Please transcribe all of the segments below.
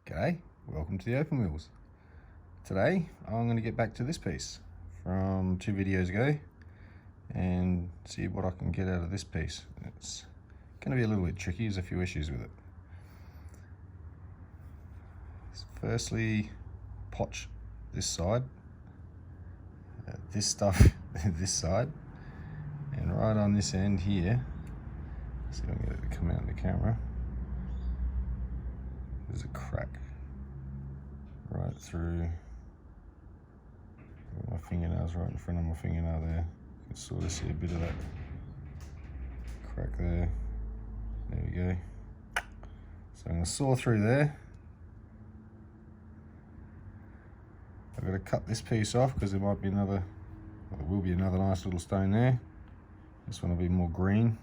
G'day, welcome to the Opal Mills. Today I'm going to get back to this piece from 2 videos ago and see what I can get out of this piece. It's going to be a little bit tricky, there's a few issues with it. Firstly, potch this side, this stuff this side, and right on this end here, see if I can get it to come out of the camera, there's a crack right through my fingernails, right in front of my fingernail there. You can sort of see a bit of that crack there. There we go. So I'm going to saw through there. I've got to cut this piece off because there might be another, well, there will be another nice little stone there. This one will be more green.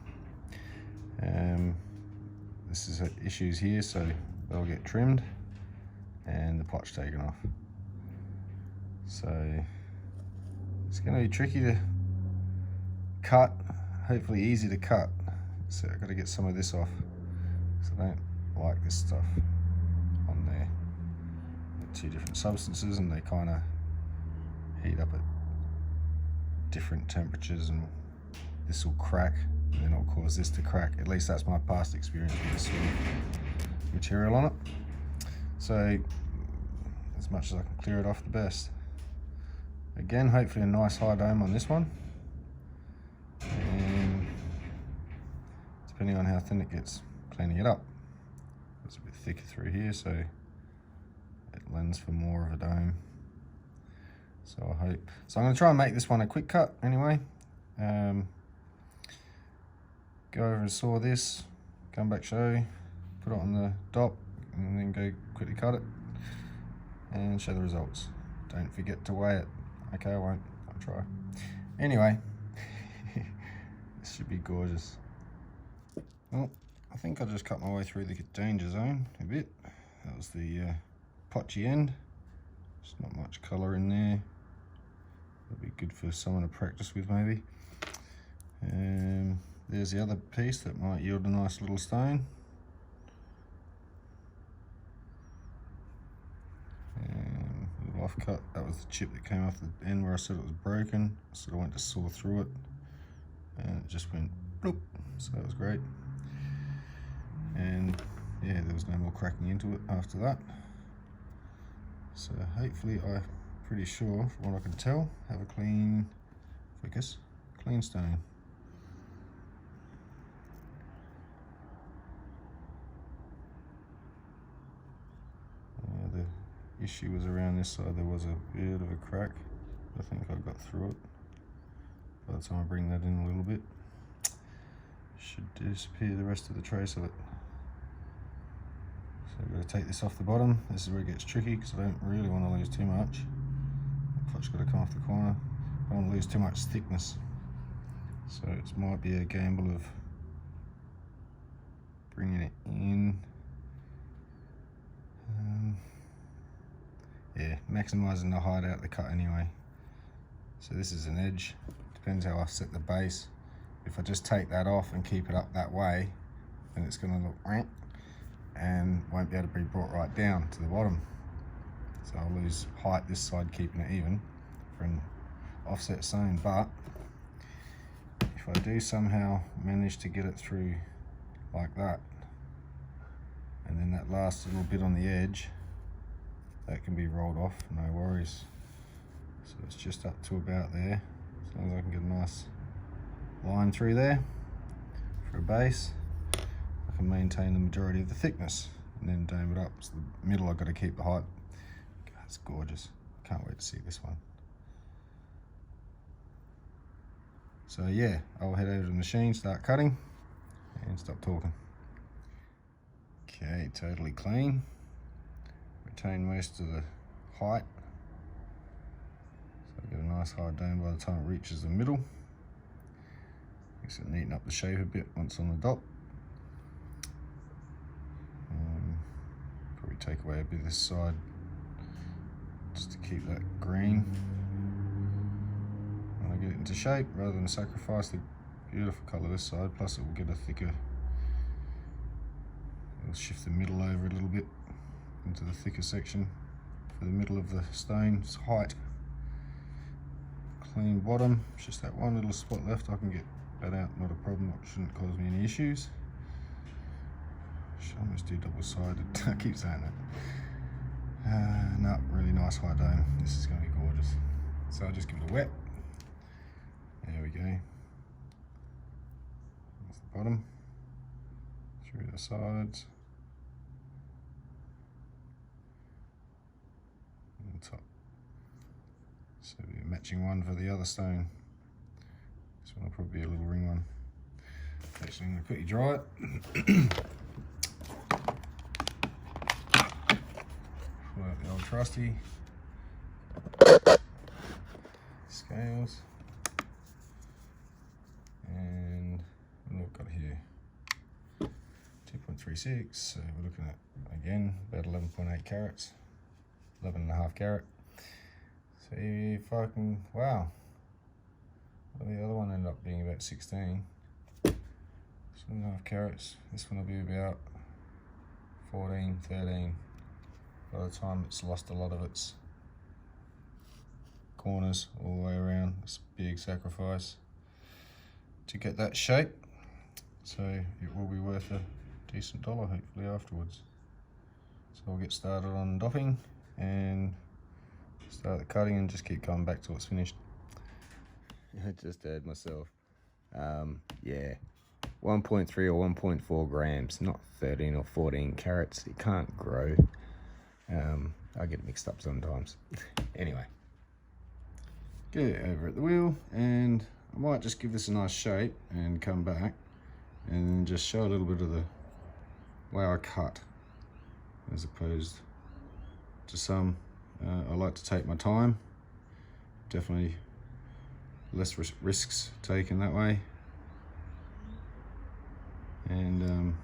This is issues here, so they'll get trimmed and the potch taken off. So it's going to be tricky to cut, hopefully easy to cut. So I've got to get some of this off because I don't like this stuff on there. They're 2 different substances and they kind of heat up at different temperatures, and this will crack and then it'll cause this to crack. At least that's my past experience with this sort of material on it. So as much as I can clear it off, the best. Again, hopefully a nice high dome on this one, and depending on how thin it gets, cleaning it up. It's a bit thicker through here, so it lends for more of a dome. So I hope. So I'm going to try and make this one a quick cut anyway. Go over and saw this, come back, show, put it on the dot, and then go quickly cut it and show the results. Don't forget to weigh it. Okay, I won't. I'll try. Anyway, this should be gorgeous. Well, I think I just cut my way through the danger zone a bit. That was the potchy end. There's not much colour in there. That'd be good for someone to practice with maybe. There's the other piece that might yield a nice little stone. Little off cut, that was the chip that came off the end where I said it was broken. So I went to saw through it and it just went bloop, so that was great. And yeah, there was no more cracking into it after that. So hopefully, I'm pretty sure from what I can tell, have a clean, focus, clean stone. The issue was around this side, there was a bit of a crack. I think I got through it. By the time I bring that in a little bit, should disappear the rest of the trace of it. So I've got to take this off the bottom. This is where it gets tricky because I don't really want to lose too much. The pot's got to come off the corner. I don't want to lose too much thickness. So it might be a gamble of bringing it in. Yeah, maximising the height out of the cut anyway. So this is an edge, depends how I set the base. If I just take that off and keep it up that way, then it's going to look rank and won't be able to be brought right down to the bottom. So I'll lose height this side, keeping it even for an offset sewn. But if I do somehow manage to get it through like that, and then that last little bit on the edge, that can be rolled off, no worries. So it's just up to about there. As long as I can get a nice line through there for a base, I can maintain the majority of the thickness and then dome it up. So the middle I've got to keep the height. God, it's gorgeous. Can't wait to see this one. So yeah, I'll head over to the machine, start cutting, and stop talking. Okay, totally clean. Retain most of the height, so I get a nice high dome by the time it reaches the middle. Makes it neaten up the shape a bit once on the dot. Probably take away a bit of this side just to keep that green when I get it into shape, rather than sacrifice the beautiful colour this side. Plus it will get a thicker, it'll shift the middle over a little bit. into the thicker section for the middle of the stone's height. Clean bottom, it's just that one little spot left. I can get that out, not a problem, it shouldn't cause me any issues. Should almost do double-sided. I keep saying that. No, really nice high dome. This is going to be gorgeous. So I'll just give it a wet. There we go. That's the bottom. Through the sides. And the top. So we're matching one for the other stone. This one will probably be a little ring one. Actually, I'm going to quickly dry it. Pull out the old trusty scales. And what have we got here? 2.36, so we're looking at, again, about 11.8 carats, 11.5 carat. So if I can, wow, well, the other one ended up being about 16. 7.5 carats, this one will be about 14, 13. By the time it's lost a lot of its corners all the way around. It's a big sacrifice to get that shape, so it will be worth a decent dollar hopefully afterwards. So I'll get started on dopping and start the cutting and just keep coming back till it's finished. I just heard myself. Yeah, 1.3 or 1.4 grams, not 13 or 14 carats. It can't grow. I get mixed up sometimes. Anyway, get it over at the wheel, and I might just give this a nice shape and come back and just show a little bit of the way I cut, as opposed to some. I like to take my time. Definitely less risks taken that way, and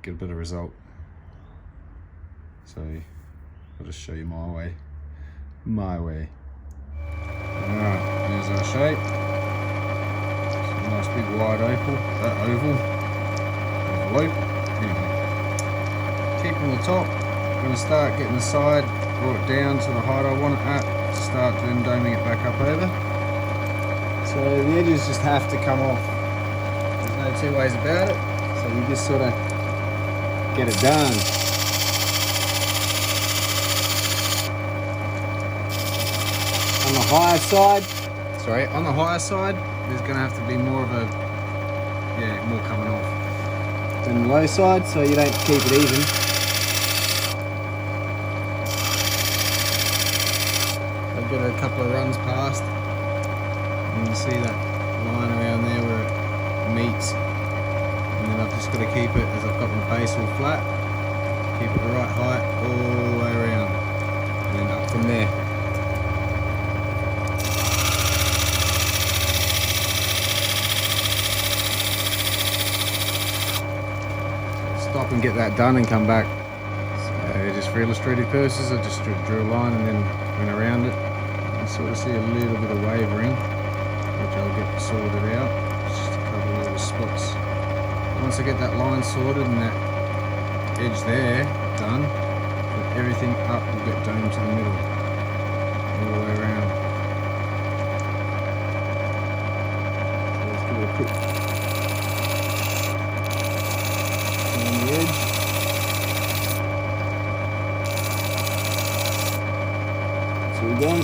get a better result. So I'll just show you my way. Alright, there's our shape. It's a nice big wide oval. Anyway, keeping the top. I'm going to start getting the side brought down to the height I want it at. Start then doming it back up over. So the edges just have to come off. There's no two ways about it. So you just sort of get it done. On the higher side, there's going to have to be more of a, more coming off than the low side, so you don't keep it even. I've got a couple of runs past, and you can see that line around there where it meets, and then I've just got to keep it, as I've got my base all flat, keep it the right height all the way around, and then up from there. Stop and get that done and come back. So just for illustrative purposes, I just drew a line and then went around it. You can sort of see a little bit of wavering, which I'll get sorted out. Just a couple of little spots. Once I get that line sorted and that edge there done, put everything up, we'll get domed to the middle, all the way around. So let's give it a quick on the edge. That's all done.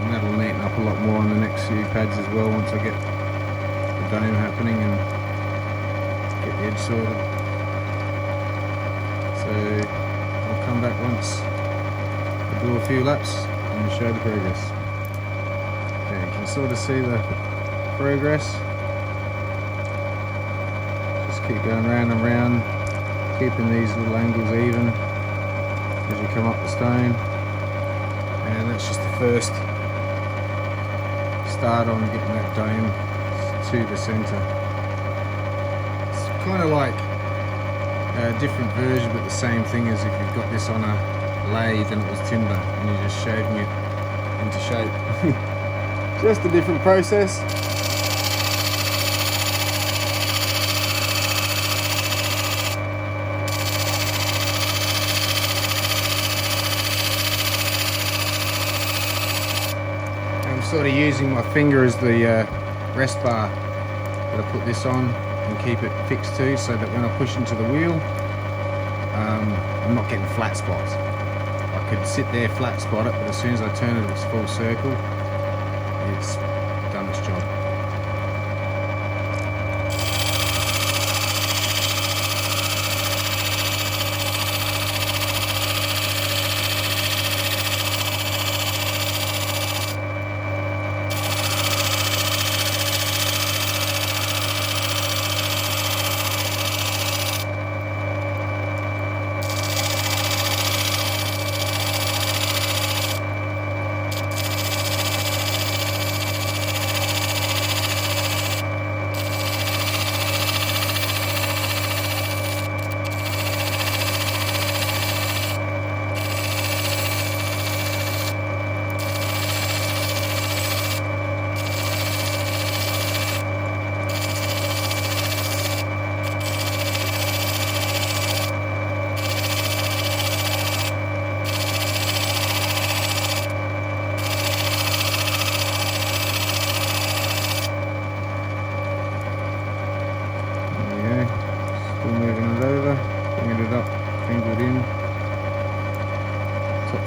And that'll neaten up a lot more on the next few pads as well once I get the dome happening and get the edge sorted. So I'll come back once I do a few laps and show the progress. Okay, you can sort of see the progress. Just keep going round and round, keeping these little angles even as you come up the stone, and that's just the first start on getting that dome to the centre. It's kind of like a different version but the same thing as if you've got this on a lathe and it was timber and you're just shaving it into shape. Just a different process. sort of using my finger as the rest bar that I put this on and keep it fixed to, so that when I push into the wheel, I'm not getting flat spots. I could sit there flat spot it, but as soon as I turn it its full circle, it's done its job.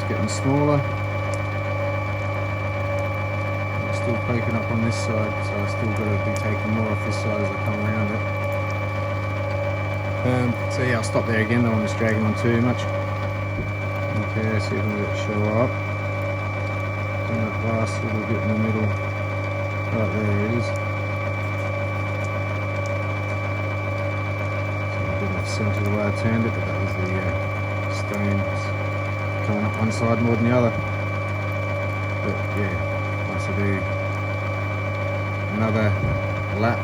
Getting smaller. It's still poking up on this side, so I still got to be taking more off this side as I come around it. So yeah, I'll stop there again. Don't want to dragging on too much. Okay, see if I can get it show up. And that last little bit in the middle, right there it is. So a bit off centre the way I turned it, but that was the stones coming up one side more than the other. But yeah, once I do another lap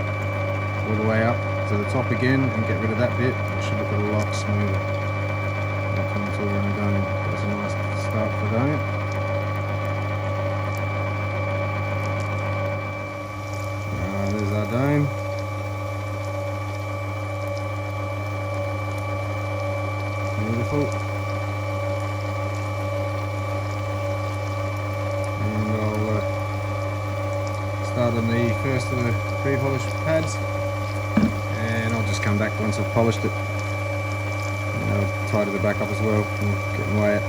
all the way up to the top again and get rid of that bit, it should look a lot smoother. I'll come to where I'm going. That's a nice start for going. There's our dome. Beautiful. Start on the first of the pre-polished pads, and I'll just come back once I've polished it. And I'll tidy the back up as well and get away it.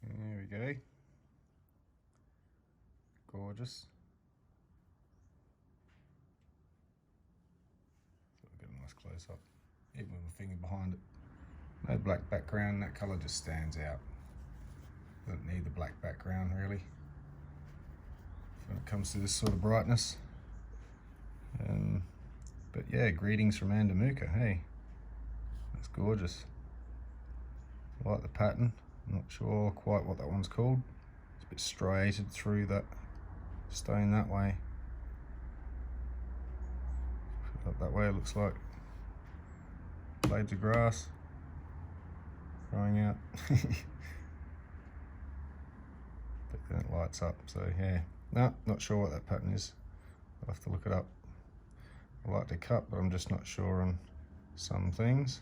There we go. Gorgeous. So I'll get a nice close up, even with my finger behind it. No black background, that colour just stands out. Doesn't need the black background really when it comes to this sort of brightness. But yeah, greetings from Andamooka. Hey, that's gorgeous. I like the pattern. I'm not sure quite what that one's called. It's a bit striated through that stone that way. Up that way it looks like blades of grass growing out. But then it lights up, so yeah. No, not sure what that pattern is. I'll have to look it up. I like to cut, but I'm just not sure on some things.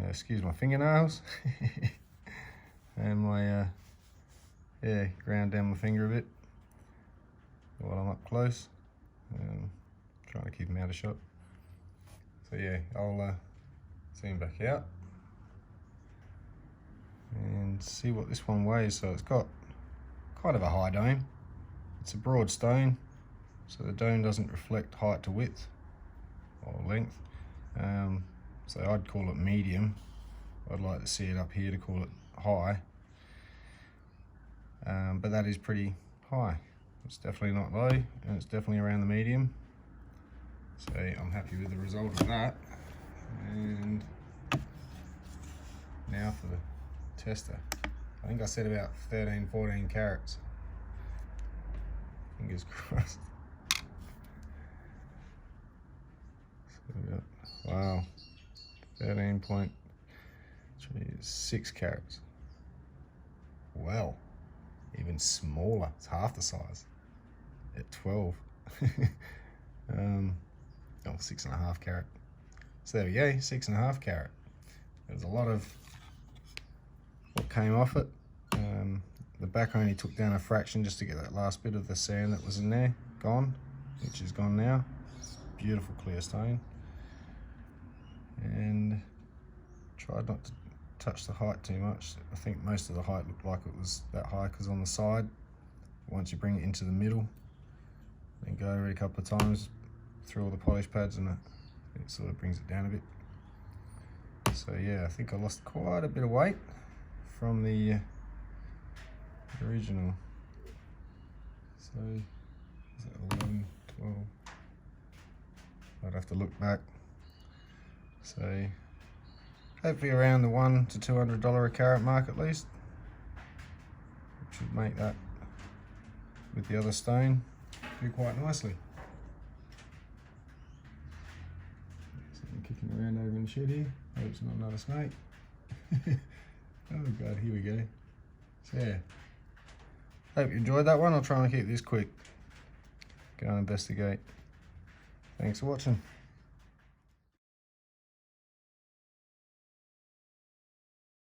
Excuse my fingernails. And my, yeah, ground down my finger a bit while I'm up close. Trying to keep them out of shot. So yeah, I'll zoom back out and see what this one weighs. So it's got kind of a high dome. It's a broad stone, so the dome doesn't reflect height to width or length. So I'd call it medium. I'd like to see it up here to call it high. But that is pretty high. It's definitely not low, and it's definitely around the medium. So I'm happy with the result of that. And now for the tester. I think I said about 13, 14 carats. Fingers crossed. So we got, wow, 13.6 carats. Well, even smaller. It's half the size at 12. Oh, 6.5 carat. So there we go, 6.5 carat. There's a lot of what came off it. The back only took down a fraction just to get that last bit of the sand that was in there gone, which is gone now. Beautiful clear stone. And tried not to touch the height too much. I think most of the height looked like it was that high because on the side, once you bring it into the middle, then go over it a couple of times through all the polish pads, and it sort of brings it down a bit. So yeah, I think I lost quite a bit of weight from the original. So is that 11, 12? I'd have to look back. So hopefully around the $100 to $200 a carat mark at least, which should make that with the other stone do quite nicely. Something kicking around over in the shed here. Hope it's not another snake. Oh god, here we go. So yeah, hope you enjoyed that one. I'll try and keep this quick. Go and investigate. Thanks for watching.